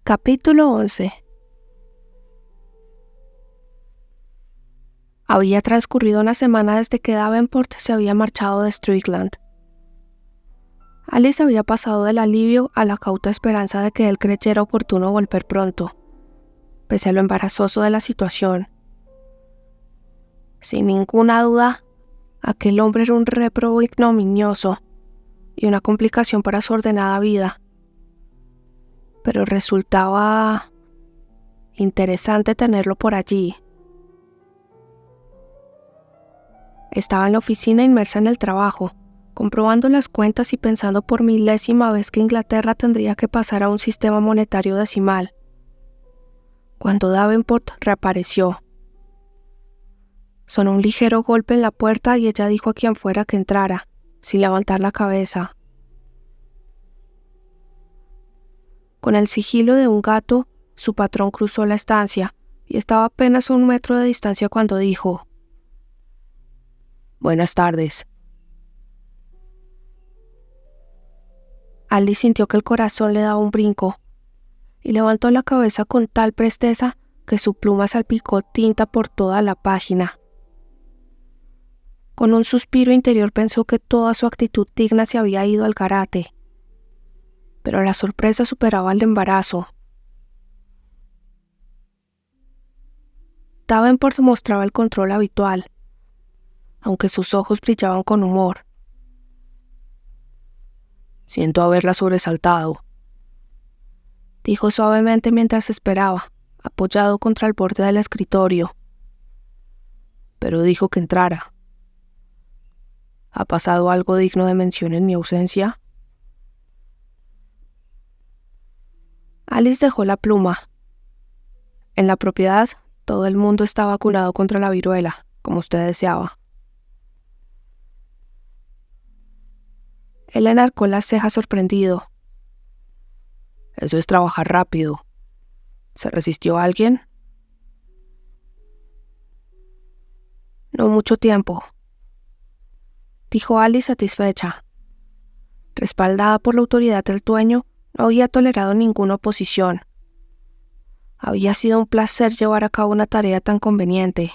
Capítulo 11. Había transcurrido una semana desde que Davenport se había marchado de Strickland. Alice había pasado del alivio a la cauta esperanza de que él creyera oportuno volver pronto, pese a lo embarazoso de la situación. Sin ninguna duda, aquel hombre era un réprobo ignominioso y una complicación para su ordenada vida. Pero resultaba interesante tenerlo por allí. Estaba en la oficina inmersa en el trabajo, comprobando las cuentas y pensando por milésima vez que Inglaterra tendría que pasar a un sistema monetario decimal, cuando Davenport reapareció. Sonó un ligero golpe en la puerta y ella dijo a quien fuera que entrara, sin levantar la cabeza. Con el sigilo de un gato, su patrón cruzó la estancia y estaba apenas a 1 metro de distancia cuando dijo: «Buenas tardes». Alice sintió que el corazón le daba un brinco y levantó la cabeza con tal presteza que su pluma salpicó tinta por toda la página. Con un suspiro interior pensó que toda su actitud digna se había ido al garate, pero la sorpresa superaba el embarazo. Davenport mostraba el control habitual, aunque sus ojos brillaban con humor. «Siento haberla sobresaltado», dijo suavemente mientras esperaba, apoyado contra el borde del escritorio. «Pero dijo que entrara. ¿Ha pasado algo digno de mención en mi ausencia?» Alice dejó la pluma. En la propiedad, todo el mundo está vacunado contra la viruela, como usted deseaba. Él enarcó las cejas sorprendido. «Eso es trabajar rápido. ¿Se resistió alguien?» «No mucho tiempo», dijo Alice satisfecha. Respaldada por la autoridad del dueño, no había tolerado ninguna oposición. Había sido un placer llevar a cabo una tarea tan conveniente.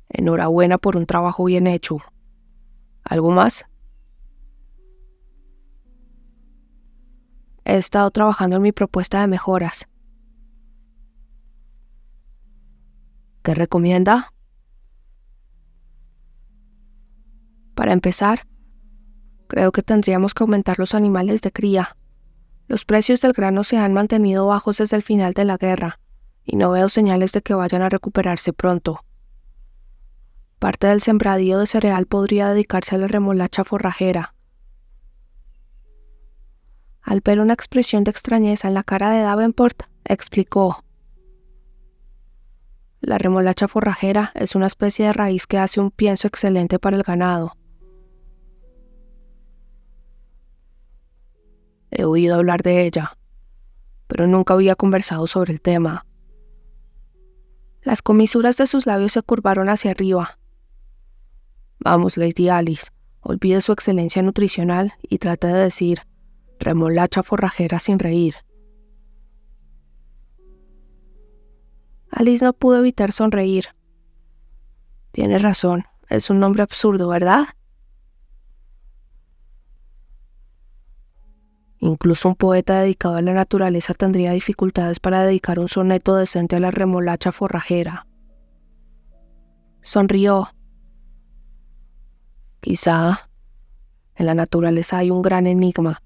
«Enhorabuena por un trabajo bien hecho. ¿Algo más?» «He estado trabajando en mi propuesta de mejoras». «¿Qué recomienda?» «Para empezar, creo que tendríamos que aumentar los animales de cría. Los precios del grano se han mantenido bajos desde el final de la guerra, y no veo señales de que vayan a recuperarse pronto. Parte del sembradío de cereal podría dedicarse a la remolacha forrajera». Al ver una expresión de extrañeza en la cara de Davenport, explicó: «La remolacha forrajera es una especie de raíz que hace un pienso excelente para el ganado». «He oído hablar de ella, pero nunca había conversado sobre el tema». Las comisuras de sus labios se curvaron hacia arriba. «Vamos, Lady Alice, olvide su excelencia nutricional y trate de decir remolacha forrajera sin reír». Alice no pudo evitar sonreír. «Tiene razón, es un nombre absurdo, ¿verdad?» «Incluso un poeta dedicado a la naturaleza tendría dificultades para dedicar un soneto decente a la remolacha forrajera». Sonrió. «Quizá en la naturaleza hay un gran enigma.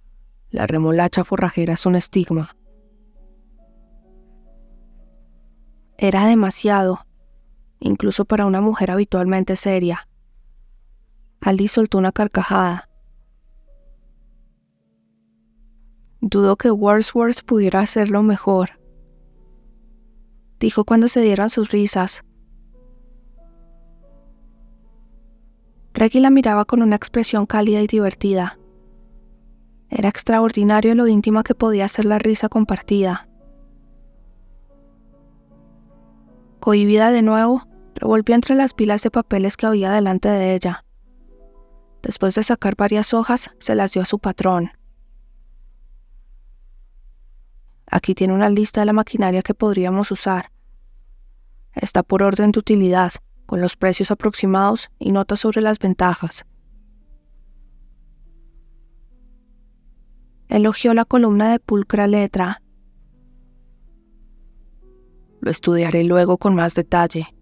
La remolacha forrajera es un estigma». Era demasiado, incluso para una mujer habitualmente seria. Alice soltó una carcajada. «Dudo que Wordsworth pudiera hacerlo mejor», dijo cuando se dieron sus risas. Reggie la miraba con una expresión cálida y divertida. Era extraordinario lo íntima que podía ser la risa compartida. Cohibida de nuevo, revolvió entre las pilas de papeles que había delante de ella. Después de sacar varias hojas, se las dio a su patrón. Aquí tiene una lista de la maquinaria que podríamos usar. Está por orden de utilidad, con los precios aproximados y notas sobre las ventajas. Elogió la columna de pulcra letra. Lo estudiaré luego con más detalle.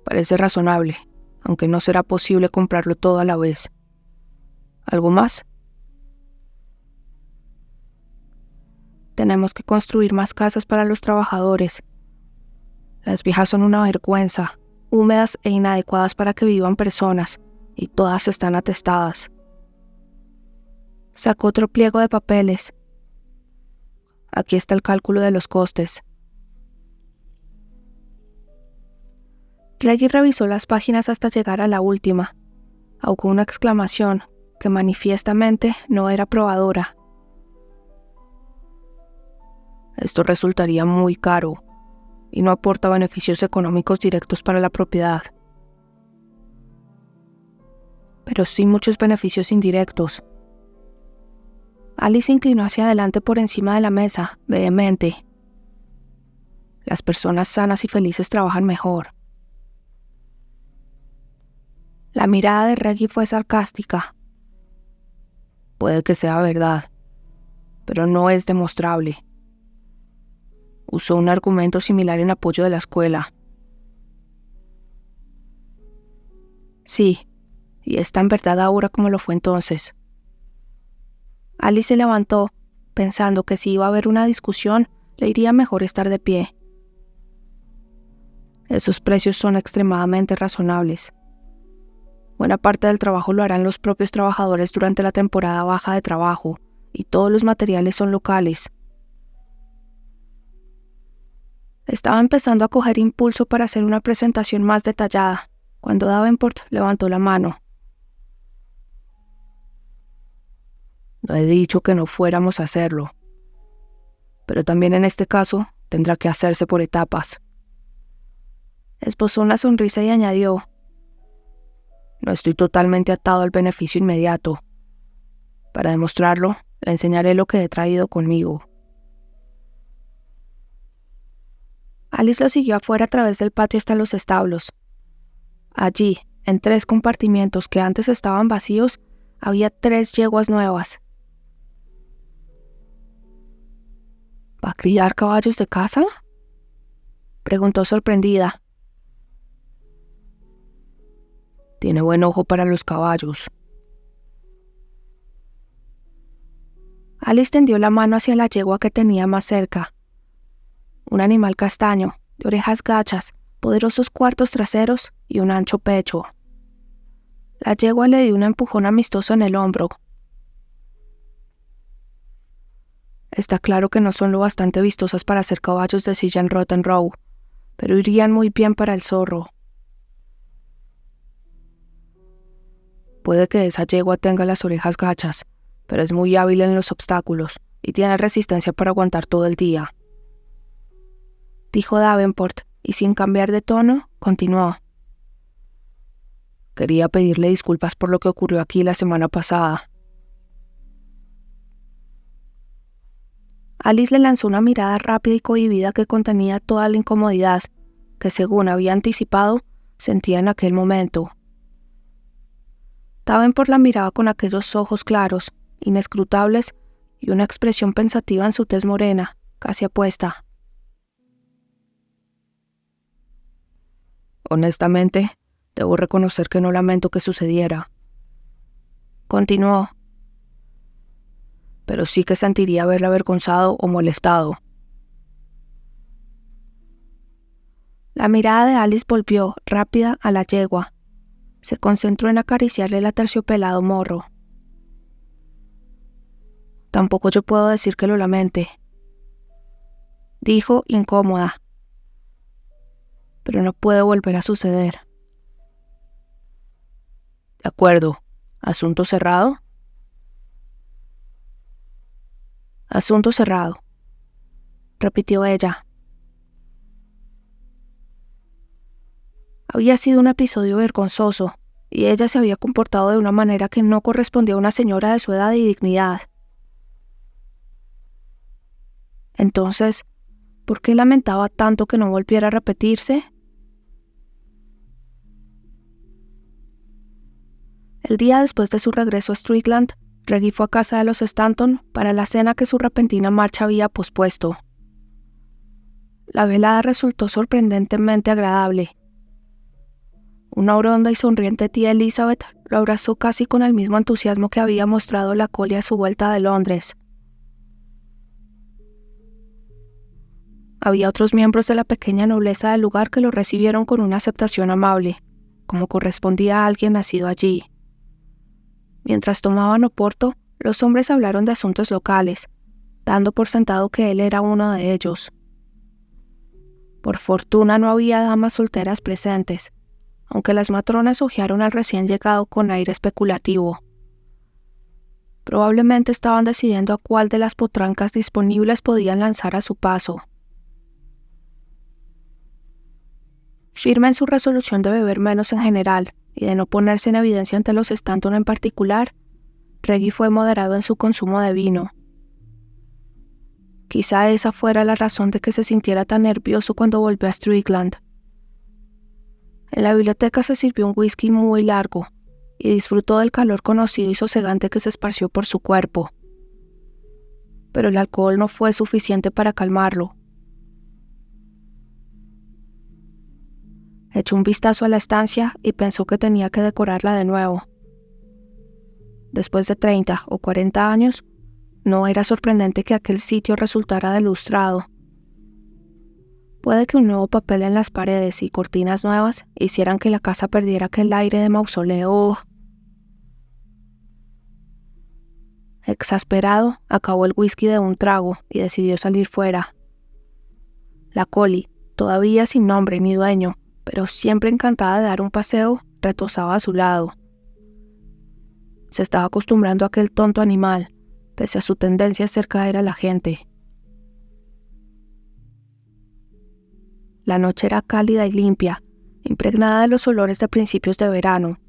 Parece razonable, aunque no será posible comprarlo todo a la vez. ¿Algo más? Tenemos que construir más casas para los trabajadores. Las viejas son una vergüenza, húmedas e inadecuadas para que vivan personas, y todas están atestadas. Sacó otro pliego de papeles. Aquí está el cálculo de los costes. Reggie revisó las páginas hasta llegar a la última. Ahogó una exclamación que manifiestamente no era probadora. Esto resultaría muy caro y no aporta beneficios económicos directos para la propiedad. Pero sí muchos beneficios indirectos. Alice se inclinó hacia adelante por encima de la mesa, vehemente. Las personas sanas y felices trabajan mejor. La mirada de Reggie fue sarcástica. Puede que sea verdad, pero no es demostrable. Usó un argumento similar en apoyo de la escuela. Sí, y es tan verdad ahora como lo fue entonces. Alice se levantó, pensando que si iba a haber una discusión, le iría mejor estar de pie. Esos precios son extremadamente razonables. Buena parte del trabajo lo harán los propios trabajadores durante la temporada baja de trabajo, y todos los materiales son locales. Estaba empezando a coger impulso para hacer una presentación más detallada, cuando Davenport levantó la mano. No he dicho que no fuéramos a hacerlo, pero también en este caso tendrá que hacerse por etapas. Esbozó una sonrisa y añadió: no estoy totalmente atado al beneficio inmediato. Para demostrarlo, le enseñaré lo que he traído conmigo. Alice lo siguió afuera a través del patio hasta los establos. Allí, en 3 compartimientos que antes estaban vacíos, había 3 yeguas nuevas. ¿Va a criar caballos de caza?, preguntó sorprendida. Tiene buen ojo para los caballos. Alice tendió la mano hacia la yegua que tenía más cerca. Un animal castaño, de orejas gachas, poderosos cuartos traseros y un ancho pecho. La yegua le dio un empujón amistoso en el hombro. Está claro que no son lo bastante vistosas para ser caballos de silla en Rotten Row, pero irían muy bien para el zorro. Puede que esa yegua tenga las orejas gachas, pero es muy hábil en los obstáculos y tiene resistencia para aguantar todo el día, dijo Davenport, y sin cambiar de tono, continuó. Quería pedirle disculpas por lo que ocurrió aquí la semana pasada. Alice le lanzó una mirada rápida y cohibida que contenía toda la incomodidad que, según había anticipado, sentía en aquel momento. Davenport la miraba con aquellos ojos claros, inescrutables, y una expresión pensativa en su tez morena, casi apuesta. Honestamente, debo reconocer que no lamento que sucediera. Continuó. Pero sí que sentiría haberla avergonzado o molestado. La mirada de Alice volvió, rápida, a la yegua. Se concentró en acariciarle el aterciopelado morro. Tampoco yo puedo decir que lo lamente, dijo, incómoda. Pero no puede volver a suceder. De acuerdo. ¿Asunto cerrado? Asunto cerrado, repitió ella. Había sido un episodio vergonzoso, y ella se había comportado de una manera que no correspondía a una señora de su edad y dignidad. Entonces, ¿por qué lamentaba tanto que no volviera a repetirse? El día después de su regreso a Strickland, Reggie fue a casa de los Stanton para la cena que su repentina marcha había pospuesto. La velada resultó sorprendentemente agradable. Una oronda y sonriente tía Elizabeth lo abrazó casi con el mismo entusiasmo que había mostrado la Collie a su vuelta de Londres. Había otros miembros de la pequeña nobleza del lugar que lo recibieron con una aceptación amable, como correspondía a alguien nacido allí. Mientras tomaban oporto, los hombres hablaron de asuntos locales, dando por sentado que él era uno de ellos. Por fortuna no había damas solteras presentes, aunque las matronas hojearon al recién llegado con aire especulativo. Probablemente estaban decidiendo a cuál de las potrancas disponibles podían lanzar a su paso. Firme en su resolución de beber menos en general y de no ponerse en evidencia ante los Stanton en particular, Reggie fue moderado en su consumo de vino. Quizá esa fuera la razón de que se sintiera tan nervioso cuando volvió a Strickland. En la biblioteca se sirvió un whisky muy largo y disfrutó del calor conocido y sosegante que se esparció por su cuerpo. Pero el alcohol no fue suficiente para calmarlo. Echó un vistazo a la estancia y pensó que tenía que decorarla de nuevo. Después de 30 o 40 años, no era sorprendente que aquel sitio resultara delustrado. Puede que un nuevo papel en las paredes y cortinas nuevas hicieran que la casa perdiera aquel aire de mausoleo. Exasperado, acabó el whisky de un trago y decidió salir fuera. La Collie, todavía sin nombre ni dueño, pero siempre encantada de dar un paseo, retozaba a su lado. Se estaba acostumbrando a aquel tonto animal, pese a su tendencia a hacer caer a la gente. La noche era cálida y limpia, impregnada de los olores de principios de verano.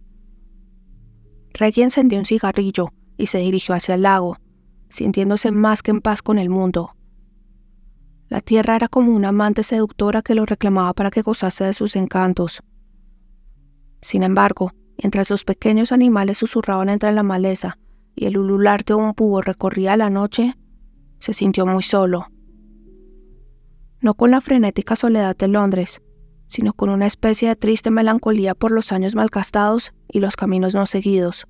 Reggie encendió un cigarrillo y se dirigió hacia el lago, sintiéndose más que en paz con el mundo. La tierra era como una amante seductora que lo reclamaba para que gozase de sus encantos. Sin embargo, mientras los pequeños animales susurraban entre la maleza y el ulular de un búho recorría la noche, se sintió muy solo. No con la frenética soledad de Londres, sino con una especie de triste melancolía por los años malgastados y los caminos no seguidos.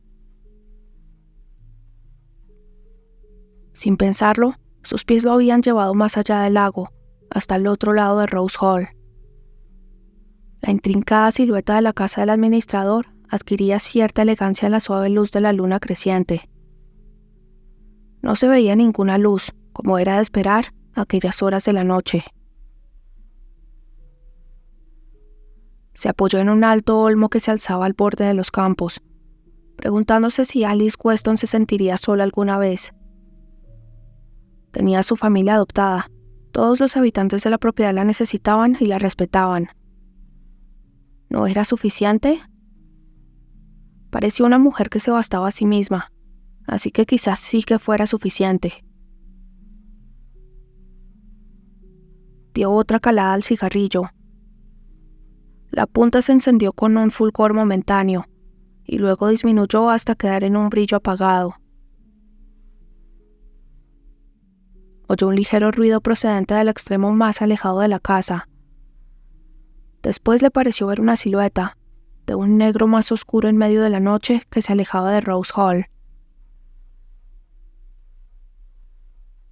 Sin pensarlo, sus pies lo habían llevado más allá del lago, hasta el otro lado de Rose Hall. La intrincada silueta de la casa del administrador adquiría cierta elegancia en la suave luz de la luna creciente. No se veía ninguna luz, como era de esperar, a aquellas horas de la noche. Se apoyó en un alto olmo que se alzaba al borde de los campos, preguntándose si Alice Weston se sentiría sola alguna vez. Tenía a su familia adoptada. Todos los habitantes de la propiedad la necesitaban y la respetaban. ¿No era suficiente? Parecía una mujer que se bastaba a sí misma, así que quizás sí que fuera suficiente. Dio otra calada al cigarrillo. La punta se encendió con un fulgor momentáneo, y luego disminuyó hasta quedar en un brillo apagado. Oyó un ligero ruido procedente del extremo más alejado de la casa. Después le pareció ver una silueta, de un negro más oscuro en medio de la noche que se alejaba de Rose Hall.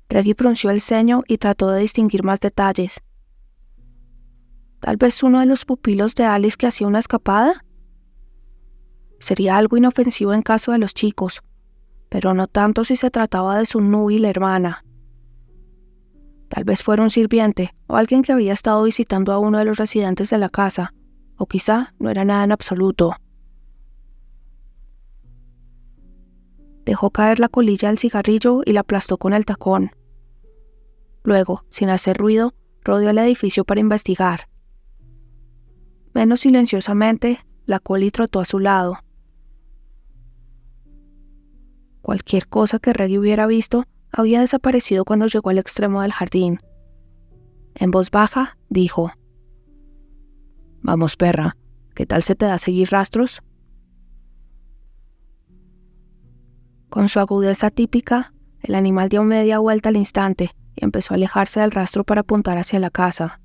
Reggie frunció el ceño y trató de distinguir más detalles. ¿Tal vez uno de los pupilos de Alice que hacía una escapada? Sería algo inofensivo en caso de los chicos, pero no tanto si se trataba de su núbil hermana. Tal vez fuera un sirviente o alguien que había estado visitando a uno de los residentes de la casa, o quizá no era nada en absoluto. Dejó caer la colilla del cigarrillo y la aplastó con el tacón. Luego, sin hacer ruido, rodeó el edificio para investigar. Menos silenciosamente, la Collie trotó a su lado. Cualquier cosa que Reggie hubiera visto había desaparecido cuando llegó al extremo del jardín. En voz baja, dijo: «Vamos, perra, ¿qué tal se te da seguir rastros?» Con su agudeza típica, el animal dio media vuelta al instante y empezó a alejarse del rastro para apuntar hacia la casa.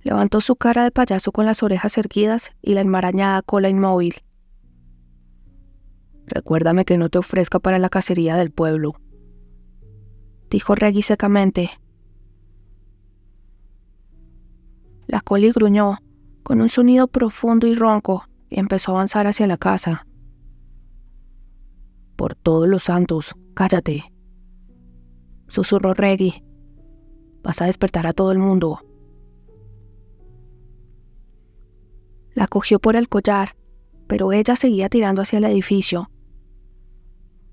Levantó su cara de payaso con las orejas erguidas y la enmarañada cola inmóvil. «Recuérdame que no te ofrezca para la cacería del pueblo», dijo Reggie secamente. La collie gruñó, con un sonido profundo y ronco, y empezó a avanzar hacia la casa. «Por todos los santos, cállate», susurró Reggie. «Vas a despertar a todo el mundo». La cogió por el collar, pero ella seguía tirando hacia el edificio.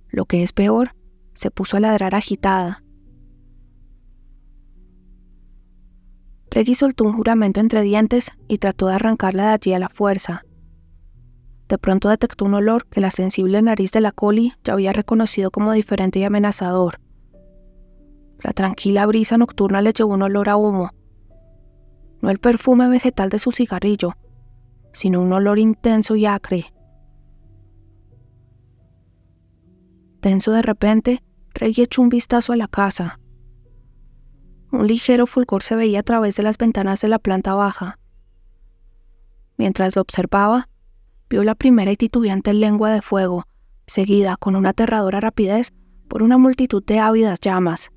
Lo que es peor, se puso a ladrar agitada. Reggie soltó un juramento entre dientes y trató de arrancarla de allí a la fuerza. De pronto detectó un olor que la sensible nariz de la collie ya había reconocido como diferente y amenazador. La tranquila brisa nocturna le llevó un olor a humo. No el perfume vegetal de su cigarrillo, sino un olor intenso y acre. Tenso de repente, Reggie echó un vistazo a la casa. Un ligero fulgor se veía a través de las ventanas de la planta baja. Mientras lo observaba, vio la primera y titubeante lengua de fuego, seguida con una aterradora rapidez por una multitud de ávidas llamas.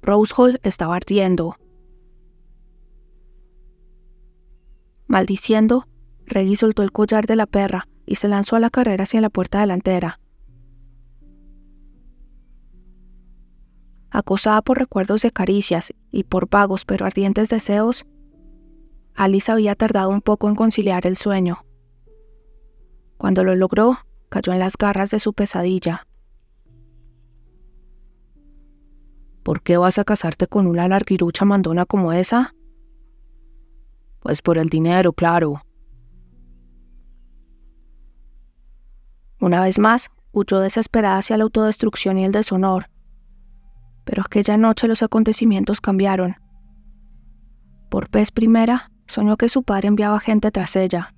Rose Hall estaba ardiendo. Maldiciendo, Reggie soltó el collar de la perra y se lanzó a la carrera hacia la puerta delantera. Acosada por recuerdos de caricias y por vagos pero ardientes deseos, Alice había tardado un poco en conciliar el sueño. Cuando lo logró, cayó en las garras de su pesadilla. ¿Por qué vas a casarte con una larguirucha mandona como esa? Pues por el dinero, claro. Una vez más, huyó desesperada hacia la autodestrucción y el deshonor. Pero aquella noche los acontecimientos cambiaron. Por vez primera, soñó que su padre enviaba gente tras ella.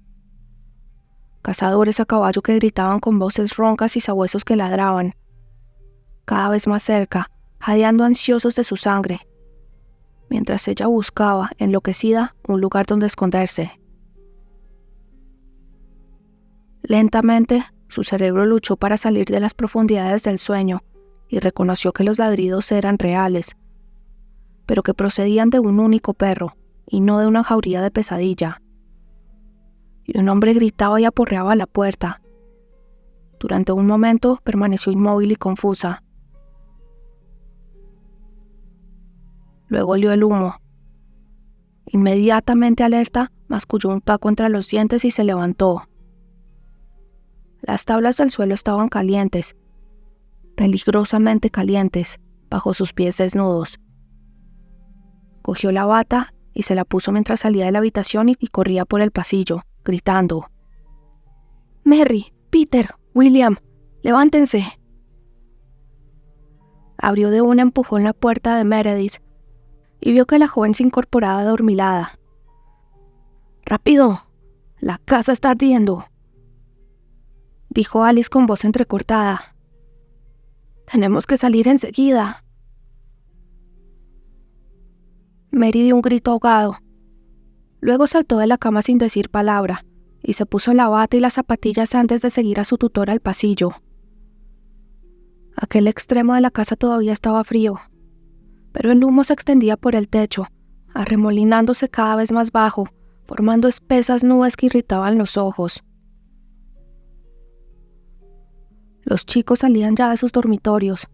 Cazadores a caballo que gritaban con voces roncas y sabuesos que ladraban. Cada vez más cerca, jadeando ansiosos de su sangre, mientras ella buscaba, enloquecida, un lugar donde esconderse. Lentamente, su cerebro luchó para salir de las profundidades del sueño y reconoció que los ladridos eran reales, pero que procedían de un único perro y no de una jauría de pesadilla. Y un hombre gritaba y aporreaba a la puerta. Durante un momento permaneció inmóvil y confusa. Luego olió el humo. Inmediatamente alerta, masculló un taco entre los dientes y se levantó. Las tablas del suelo estaban calientes, peligrosamente calientes, bajo sus pies desnudos. Cogió la bata y se la puso mientras salía de la habitación y corría por el pasillo, gritando: «Mary, Peter, William, levántense». Abrió de un empujón la puerta de Meredith y vio que la joven se incorporaba adormilada. «¡Rápido! La casa está ardiendo», dijo Alice con voz entrecortada. «Tenemos que salir enseguida». Mary dio un grito ahogado. Luego saltó de la cama sin decir palabra y se puso la bata y las zapatillas antes de seguir a su tutora al pasillo. Aquel extremo de la casa todavía estaba frío, pero el humo se extendía por el techo, arremolinándose cada vez más bajo, formando espesas nubes que irritaban los ojos. Los chicos salían ya de sus dormitorios.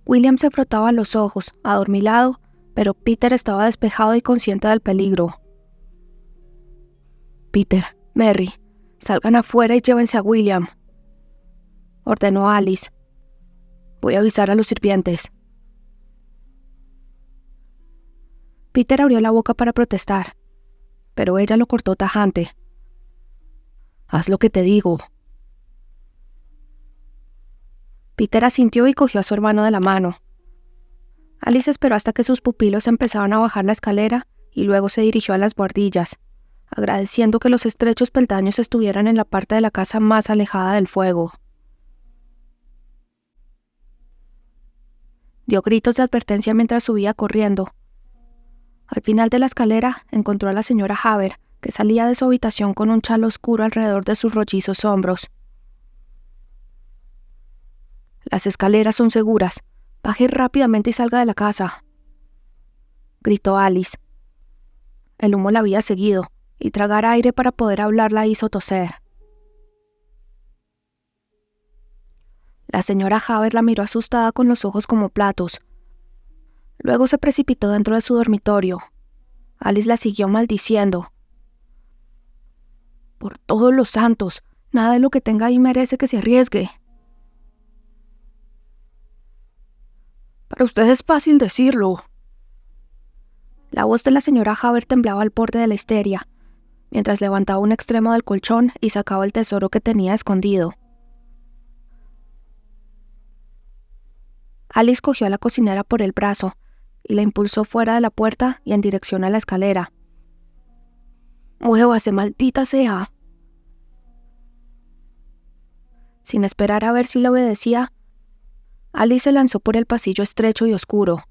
William se frotaba los ojos, adormilado, pero Peter estaba despejado y consciente del peligro. «Peter, Mary, salgan afuera y llévense a William», ordenó Alice. «Voy a avisar a los sirvientes». Peter abrió la boca para protestar, pero ella lo cortó tajante. «Haz lo que te digo». Peter asintió y cogió a su hermano de la mano. Alice esperó hasta que sus pupilos empezaban a bajar la escalera y luego se dirigió a las buhardillas, agradeciendo que los estrechos peldaños estuvieran en la parte de la casa más alejada del fuego. Dio gritos de advertencia mientras subía corriendo. Al final de la escalera encontró a la señora Haber, que salía de su habitación con un chal oscuro alrededor de sus rollizos hombros. «Las escaleras son seguras. Baje rápidamente y salga de la casa», gritó Alice. El humo la había seguido, y tragar aire para poder hablar la hizo toser. La señora Haber la miró asustada con los ojos como platos. Luego se precipitó dentro de su dormitorio. Alice la siguió maldiciendo. «Por todos los santos, nada de lo que tenga ahí merece que se arriesgue». «Para usted es fácil decirlo». La voz de la señora Haber temblaba al borde de la histeria, mientras levantaba un extremo del colchón y sacaba el tesoro que tenía escondido. Alice cogió a la cocinera por el brazo y la impulsó fuera de la puerta y en dirección a la escalera. «Muévase, maldita sea». Sin esperar a ver si le obedecía, Alice se lanzó por el pasillo estrecho y oscuro.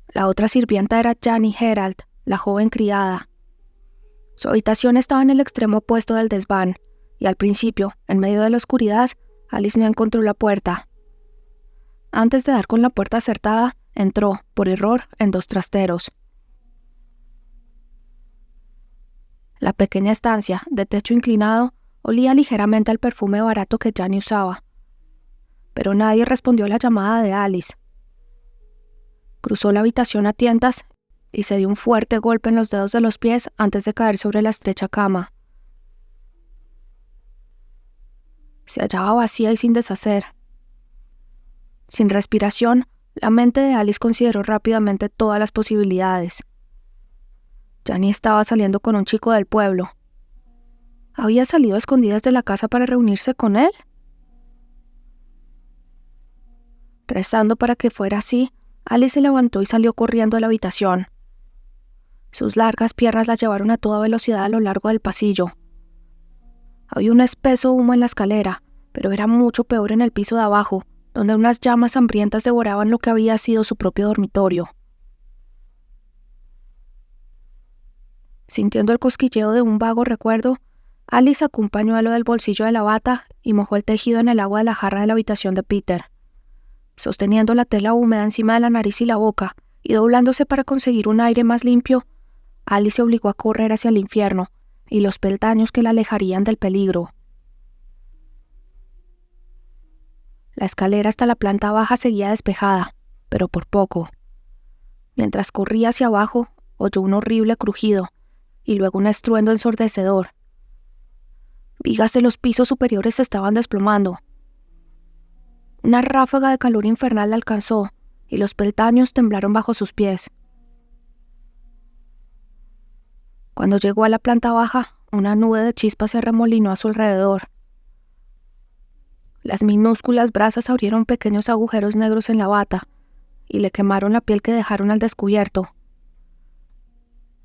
La otra sirvienta era Janie Herald, la joven criada. Su habitación estaba en el extremo opuesto del desván, y al principio, en medio de la oscuridad, Alice no encontró la puerta. Antes de dar con la puerta acertada, entró, por error, en 2 trasteros. La pequeña estancia, de techo inclinado, olía ligeramente al perfume barato que Janie usaba. Pero nadie respondió a la llamada de Alice. Cruzó la habitación a tientas y se dio un fuerte golpe en los dedos de los pies antes de caer sobre la estrecha cama. Se hallaba vacía y sin deshacer. Sin respiración, la mente de Alice consideró rápidamente todas las posibilidades. Janie estaba saliendo con un chico del pueblo. ¿Había salido a escondidas de la casa para reunirse con él? Rezando para que fuera así, Alice se levantó y salió corriendo a la habitación. Sus largas piernas la llevaron a toda velocidad a lo largo del pasillo. Había un espeso humo en la escalera, pero era mucho peor en el piso de abajo, donde unas llamas hambrientas devoraban lo que había sido su propio dormitorio. Sintiendo el cosquilleo de un vago recuerdo, Alice sacó un pañuelo del bolsillo de la bata y mojó el tejido en el agua de la jarra de la habitación de Peter. Sosteniendo la tela húmeda encima de la nariz y la boca y doblándose para conseguir un aire más limpio, Alice se obligó a correr hacia el infierno y los peldaños que la alejarían del peligro. La escalera hasta la planta baja seguía despejada, pero por poco. Mientras corría hacia abajo, oyó un horrible crujido y luego un estruendo ensordecedor. Vigas de los pisos superiores se estaban desplomando. Una ráfaga de calor infernal la alcanzó y los peldaños temblaron bajo sus pies. Cuando llegó a la planta baja, una nube de chispas se arremolinó a su alrededor. Las minúsculas brasas abrieron pequeños agujeros negros en la bata y le quemaron la piel que dejaron al descubierto.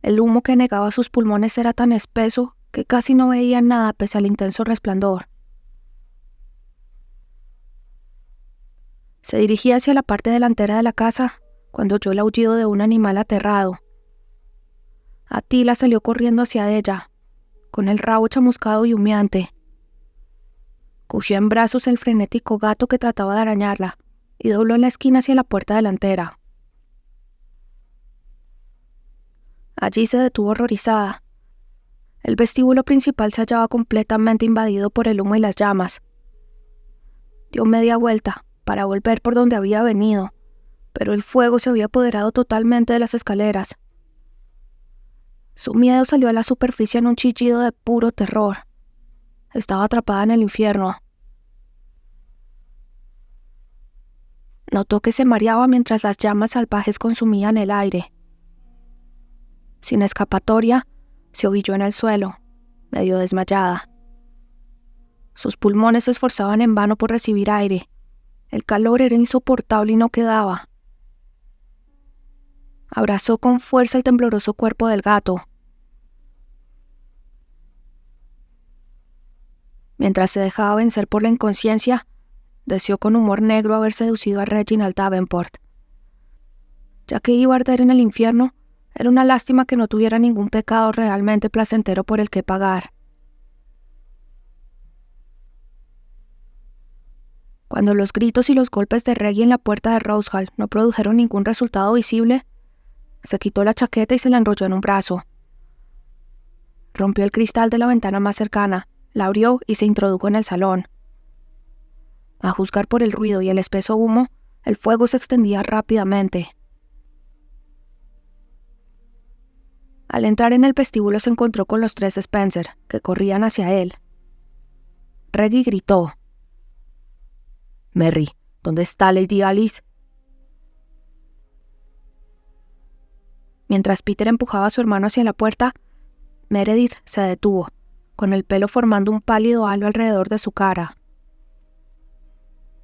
El humo que negaba sus pulmones era tan espeso que casi no veía nada pese al intenso resplandor. Se dirigía hacia la parte delantera de la casa cuando oyó el aullido de un animal aterrado. Attila salió corriendo hacia ella, con el rabo chamuscado y humeante. Cogió en brazos el frenético gato que trataba de arañarla y dobló en la esquina hacia la puerta delantera. Allí se detuvo horrorizada. El vestíbulo principal se hallaba completamente invadido por el humo y las llamas. Dio media vuelta para volver por donde había venido, pero el fuego se había apoderado totalmente de las escaleras. Su miedo salió a la superficie en un chillido de puro terror. Estaba atrapada en el infierno. Notó que se mareaba mientras las llamas salvajes consumían el aire. Sin escapatoria, se ovilló en el suelo, medio desmayada. Sus pulmones se esforzaban en vano por recibir aire, El calor era insoportable y no quedaba. Abrazó con fuerza el tembloroso cuerpo del gato. Mientras se dejaba vencer por la inconsciencia, deseó con humor negro haber seducido a Reginald Davenport. Ya que iba a arder en el infierno, era una lástima que no tuviera ningún pecado realmente placentero por el que pagar. Cuando los gritos y los golpes de Reggie en la puerta de Rose Hall no produjeron ningún resultado visible, se quitó la chaqueta y se la enrolló en un brazo. Rompió el cristal de la ventana más cercana, la abrió y se introdujo en el salón. A juzgar por el ruido y el espeso humo, el fuego se extendía rápidamente. Al entrar en el vestíbulo se encontró con los 3 Spencer, que corrían hacia él. Reggie gritó: «Merry, ¿dónde está Lady Alice?» Mientras Peter empujaba a su hermano hacia la puerta, Meredith se detuvo, con el pelo formando un pálido halo alrededor de su cara.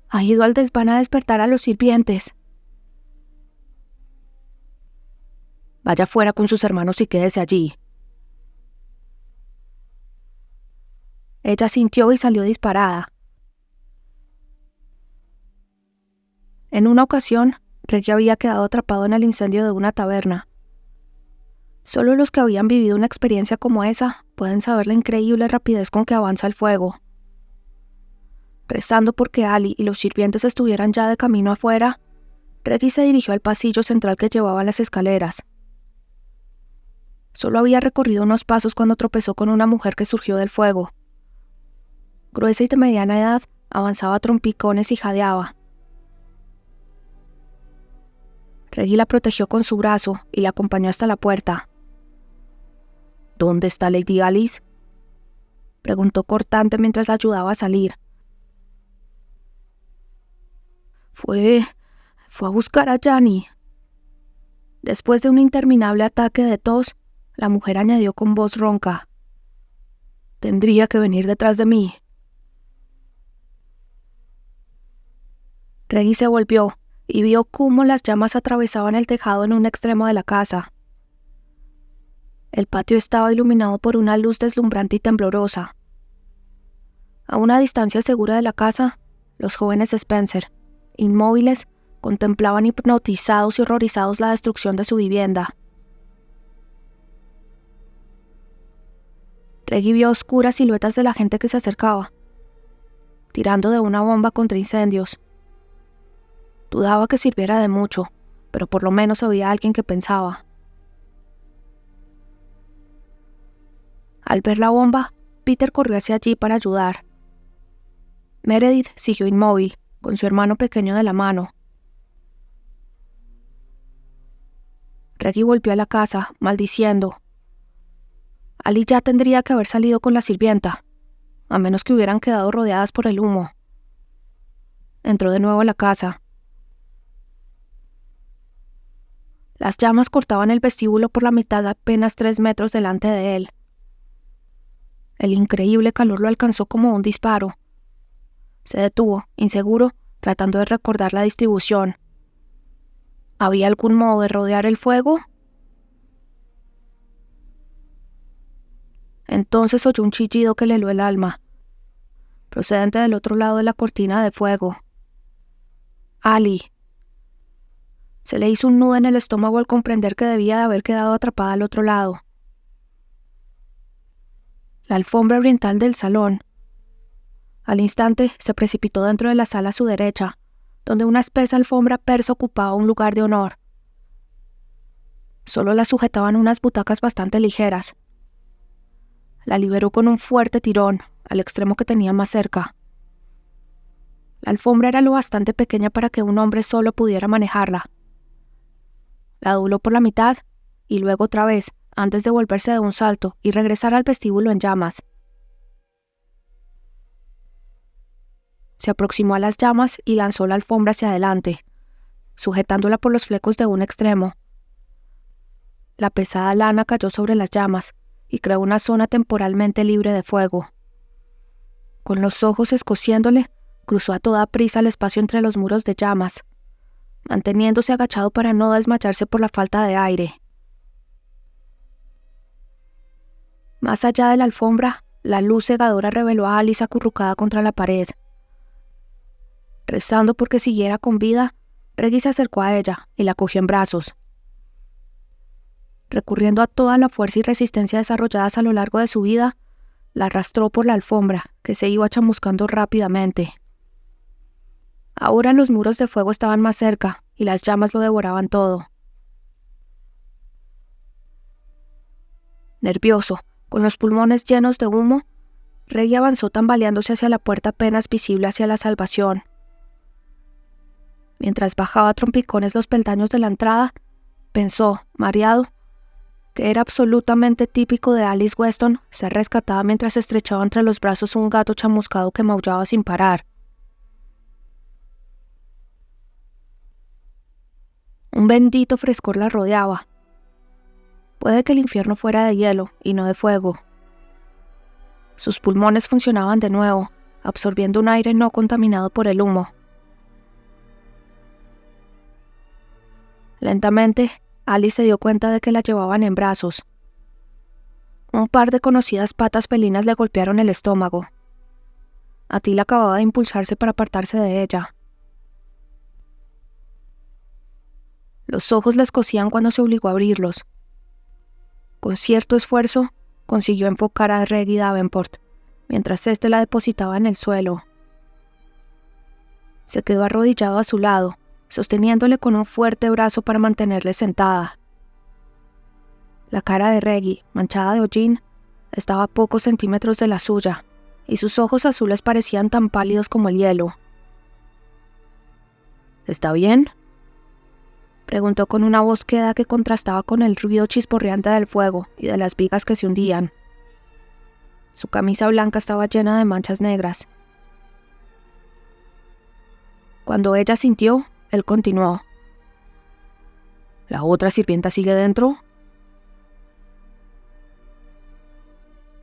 «Ha ido al desván a despertar a los sirvientes». «Vaya fuera con sus hermanos y quédese allí». Ella sintió y salió disparada. En una ocasión, Reggie había quedado atrapado en el incendio de una taberna. Solo los que habían vivido una experiencia como esa pueden saber la increíble rapidez con que avanza el fuego. Rezando porque Ali y los sirvientes estuvieran ya de camino afuera, Reggie se dirigió al pasillo central que llevaba a las escaleras. Solo había recorrido unos pasos cuando tropezó con una mujer que surgió del fuego. Gruesa y de mediana edad, avanzaba a trompicones y jadeaba. Reggie la protegió con su brazo y la acompañó hasta la puerta. «¿Dónde está Lady Alice?», preguntó cortante mientras la ayudaba a salir. Fue a buscar a Janie». Después de un interminable ataque de tos, la mujer añadió con voz ronca: «Tendría que venir detrás de mí». Reggie se volvió y vio cómo las llamas atravesaban el tejado en un extremo de la casa. El patio estaba iluminado por una luz deslumbrante y temblorosa. A una distancia segura de la casa, los jóvenes Spencer, inmóviles, contemplaban hipnotizados y horrorizados la destrucción de su vivienda. Reggie vio oscuras siluetas de la gente que se acercaba, tirando de una bomba contra incendios. Dudaba que sirviera de mucho, pero por lo menos había alguien que pensaba. Al ver la bomba, Peter corrió hacia allí para ayudar. Meredith siguió inmóvil, con su hermano pequeño de la mano. Reggie volvió a la casa, maldiciendo. Ali ya tendría que haber salido con la sirvienta, a menos que hubieran quedado rodeadas por el humo. Entró de nuevo a la casa. Las llamas cortaban el vestíbulo por la mitad a apenas 3 metros delante de él. El increíble calor lo alcanzó como un disparo. Se detuvo, inseguro, tratando de recordar la distribución. ¿Había algún modo de rodear el fuego? Entonces oyó un chillido que le heló el alma, procedente del otro lado de la cortina de fuego. Ali. Se le hizo un nudo en el estómago al comprender que debía de haber quedado atrapada al otro lado. La alfombra oriental del salón. Al instante se precipitó dentro de la sala a su derecha, donde una espesa alfombra persa ocupaba un lugar de honor. Solo la sujetaban unas butacas bastante ligeras. La liberó con un fuerte tirón, al extremo que tenía más cerca. La alfombra era lo bastante pequeña para que un hombre solo pudiera manejarla. La dobló por la mitad, y luego otra vez, antes de volverse de un salto y regresar al vestíbulo en llamas. Se aproximó a las llamas y lanzó la alfombra hacia adelante, sujetándola por los flecos de un extremo. La pesada lana cayó sobre las llamas y creó una zona temporalmente libre de fuego. Con los ojos escociéndole, cruzó a toda prisa el espacio entre los muros de llamas, manteniéndose agachado para no desmayarse por la falta de aire. Más allá de la alfombra, la luz cegadora reveló a Alice acurrucada contra la pared. Rezando porque siguiera con vida, Reggie se acercó a ella y la cogió en brazos. Recurriendo a toda la fuerza y resistencia desarrolladas a lo largo de su vida, la arrastró por la alfombra, que se iba chamuscando rápidamente. Ahora los muros de fuego estaban más cerca y las llamas lo devoraban todo. Nervioso, con los pulmones llenos de humo, Reggie avanzó tambaleándose hacia la puerta apenas visible hacia la salvación. Mientras bajaba a trompicones los peldaños de la entrada, pensó, mareado, que era absolutamente típico de Alice Weston ser rescatada mientras estrechaba entre los brazos un gato chamuscado que maullaba sin parar. Un bendito frescor la rodeaba. Puede que el infierno fuera de hielo y no de fuego. Sus pulmones funcionaban de nuevo, absorbiendo un aire no contaminado por el humo. Lentamente, Alice se dio cuenta de que la llevaban en brazos. Un par de conocidas patas felinas le golpearon el estómago. Attila acababa de impulsarse para apartarse de ella. Los ojos le escocían cuando se obligó a abrirlos. Con cierto esfuerzo, consiguió enfocar a Reggie Davenport, mientras éste la depositaba en el suelo. Se quedó arrodillado a su lado, sosteniéndole con un fuerte brazo para mantenerle sentada. La cara de Reggie, manchada de hollín, estaba a pocos centímetros de la suya, y sus ojos azules parecían tan pálidos como el hielo. ¿Está bien?, preguntó con una voz queda que contrastaba con el ruido chisporreante del fuego y de las vigas que se hundían. Su camisa blanca estaba llena de manchas negras. Cuando ella sintió, él continuó. ¿La otra sirvienta sigue dentro?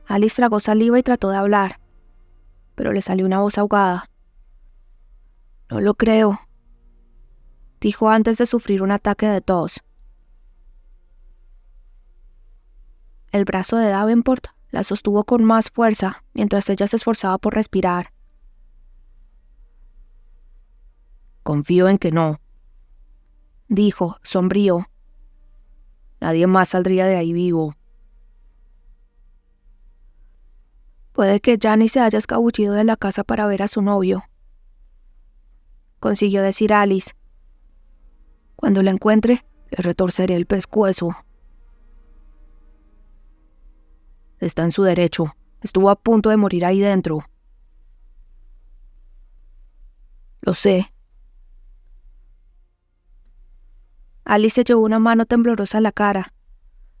Alice tragó saliva y trató de hablar, pero le salió una voz ahogada. No lo creo, dijo antes de sufrir un ataque de tos. El brazo de Davenport la sostuvo con más fuerza mientras ella se esforzaba por respirar. Confío en que no, dijo, sombrío. Nadie más saldría de ahí vivo. Puede que Janice se haya escabullido de la casa para ver a su novio, consiguió decir Alice. Cuando la encuentre, le retorceré el pescuezo. Está en su derecho. Estuvo a punto de morir ahí dentro. Lo sé. Alice se llevó una mano temblorosa a la cara.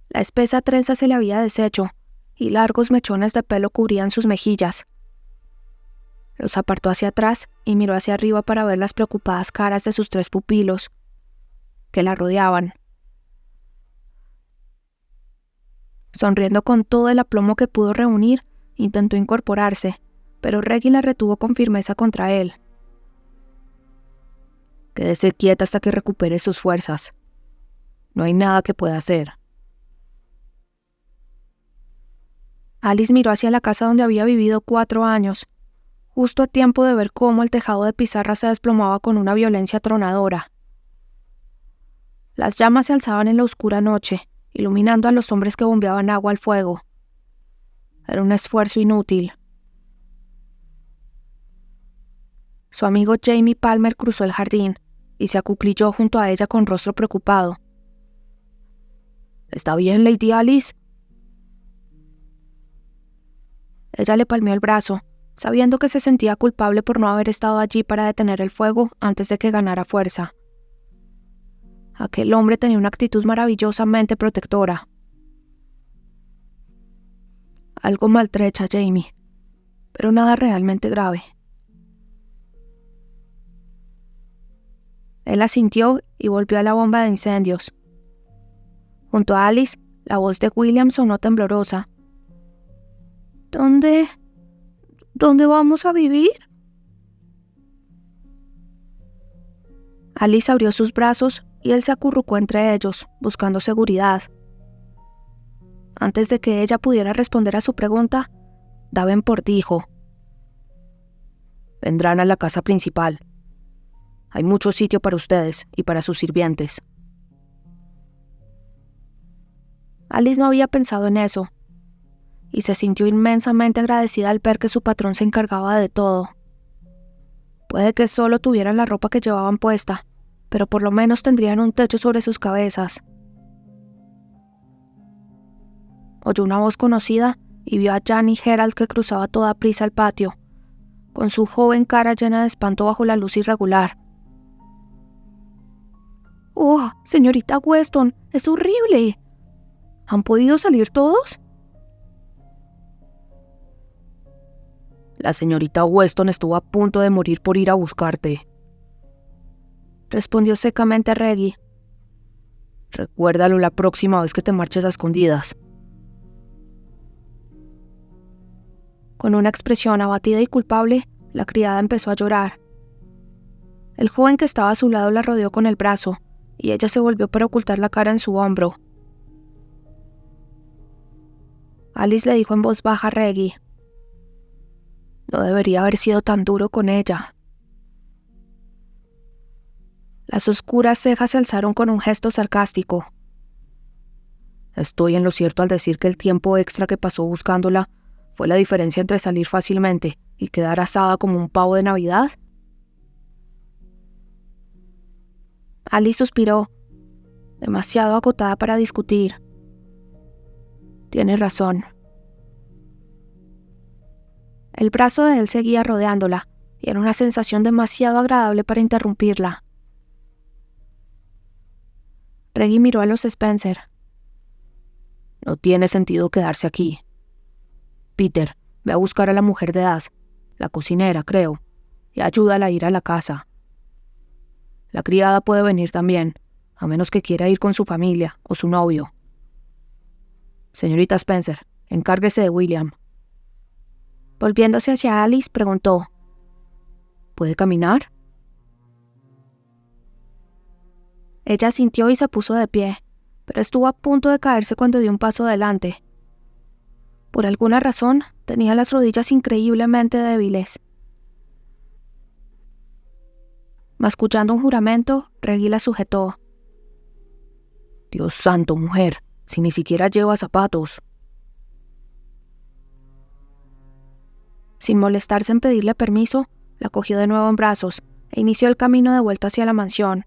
La espesa trenza se le había deshecho, y largos mechones de pelo cubrían sus mejillas. Los apartó hacia atrás y miró hacia arriba para ver las preocupadas caras de sus 3 pupilos, que la rodeaban. Sonriendo con todo el aplomo que pudo reunir, intentó incorporarse, pero Reggie la retuvo con firmeza contra él. Quédese quieta hasta que recupere sus fuerzas. No hay nada que pueda hacer. Alice miró hacia la casa donde había vivido 4 años, justo a tiempo de ver cómo el tejado de pizarra se desplomaba con una violencia atronadora. Las llamas se alzaban en la oscura noche, iluminando a los hombres que bombeaban agua al fuego. Era un esfuerzo inútil. Su amigo Jamie Palmer cruzó el jardín y se acuclilló junto a ella con rostro preocupado. ¿Está bien, Lady Alice? Ella le palmeó el brazo, sabiendo que se sentía culpable por no haber estado allí para detener el fuego antes de que ganara fuerza. Aquel hombre tenía una actitud maravillosamente protectora. Algo maltrecha, Jamie, pero nada realmente grave. Él asintió y volvió a la bomba de incendios. Junto a Alice, la voz de William sonó temblorosa. ¿Dónde vamos a vivir? Alice abrió sus brazos y él se acurrucó entre ellos, buscando seguridad. Antes de que ella pudiera responder a su pregunta, Davenport dijo: «Vendrán a la casa principal. Hay mucho sitio para ustedes y para sus sirvientes». Alice no había pensado en eso, y se sintió inmensamente agradecida al ver que su patrón se encargaba de todo. Puede que solo tuvieran la ropa que llevaban puesta, pero por lo menos tendrían un techo sobre sus cabezas. Oyó una voz conocida y vio a Jan y Gerald que cruzaba a toda prisa el patio, con su joven cara llena de espanto bajo la luz irregular. «¡Oh, señorita Weston! ¡Es horrible! ¿Han podido salir todos?» La señorita Weston estuvo a punto de morir por ir a buscarte, respondió secamente Reggie. Recuérdalo la próxima vez que te marches a escondidas. Con una expresión abatida y culpable, la criada empezó a llorar. El joven que estaba a su lado la rodeó con el brazo, y ella se volvió para ocultar la cara en su hombro. Alice le dijo en voz baja a Reggie: «No debería haber sido tan duro con ella». Las oscuras cejas se alzaron con un gesto sarcástico. «¿Estoy en lo cierto al decir que el tiempo extra que pasó buscándola fue la diferencia entre salir fácilmente y quedar asada como un pavo de Navidad?» Alice suspiró, demasiado agotada para discutir. «Tienes razón». El brazo de él seguía rodeándola, y era una sensación demasiado agradable para interrumpirla. Reggie miró a los Spencer. «No tiene sentido quedarse aquí. Peter, ve a buscar a la mujer de edad, la cocinera, creo, y ayúdala a ir a la casa. La criada puede venir también, a menos que quiera ir con su familia o su novio. Señorita Spencer, encárguese de William». Volviéndose hacia Alice, preguntó: «¿Puede caminar?» Ella asintió y se puso de pie, pero estuvo a punto de caerse cuando dio un paso adelante. Por alguna razón, tenía las rodillas increíblemente débiles. Mascullando un juramento, Reggie la sujetó. «Dios santo, mujer, si ni siquiera lleva zapatos». Sin molestarse en pedirle permiso, la cogió de nuevo en brazos e inició el camino de vuelta hacia la mansión.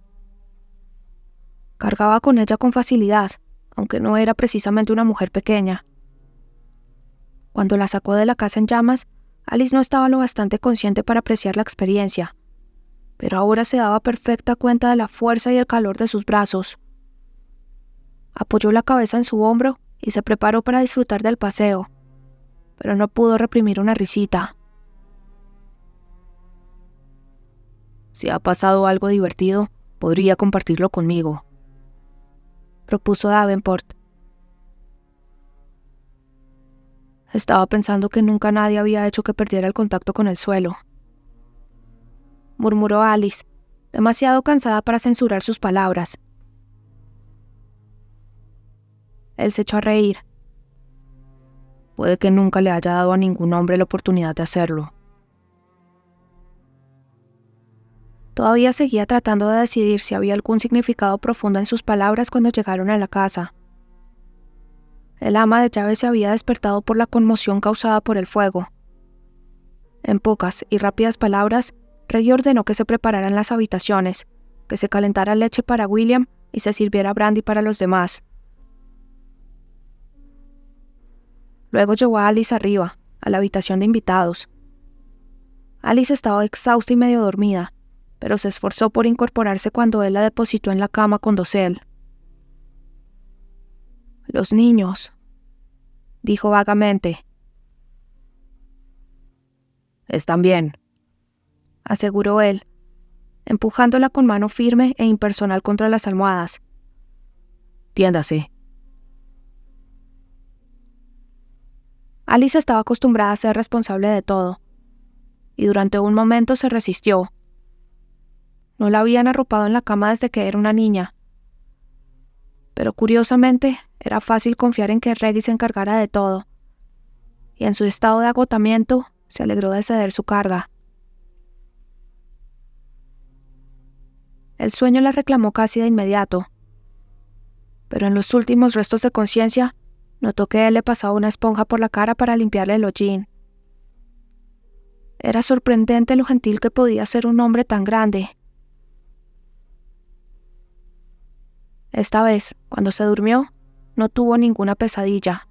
Cargaba con ella con facilidad, aunque no era precisamente una mujer pequeña. Cuando la sacó de la casa en llamas, Alice no estaba lo bastante consciente para apreciar la experiencia, pero ahora se daba perfecta cuenta de la fuerza y el calor de sus brazos. Apoyó la cabeza en su hombro y se preparó para disfrutar del paseo, pero no pudo reprimir una risita. «Si ha pasado algo divertido, podría compartirlo conmigo», propuso Davenport. Estaba pensando que nunca nadie había hecho que perdiera el contacto con el suelo, murmuró Alice, demasiado cansada para censurar sus palabras. Él se echó a reír. «Puede que nunca le haya dado a ningún hombre la oportunidad de hacerlo». Todavía seguía tratando de decidir si había algún significado profundo en sus palabras cuando llegaron a la casa. El ama de llaves se había despertado por la conmoción causada por el fuego. En pocas y rápidas palabras, Reggie ordenó que se prepararan las habitaciones, que se calentara leche para William y se sirviera brandy para los demás. Luego llevó a Alice arriba, a la habitación de invitados. Alice estaba exhausta y medio dormida, pero se esforzó por incorporarse cuando él la depositó en la cama con dosel. «Los niños», dijo vagamente. «Están bien», aseguró él, empujándola con mano firme e impersonal contra las almohadas. «Tiéndase». Alice estaba acostumbrada a ser responsable de todo, y durante un momento se resistió. No la habían arropado en la cama desde que era una niña. Pero curiosamente, era fácil confiar en que Reggie se encargara de todo. Y en su estado de agotamiento, se alegró de ceder su carga. El sueño la reclamó casi de inmediato. Pero en los últimos restos de conciencia, notó que él le pasaba una esponja por la cara para limpiarle el hollín. Era sorprendente lo gentil que podía ser un hombre tan grande. Esta vez, cuando se durmió, no tuvo ninguna pesadilla.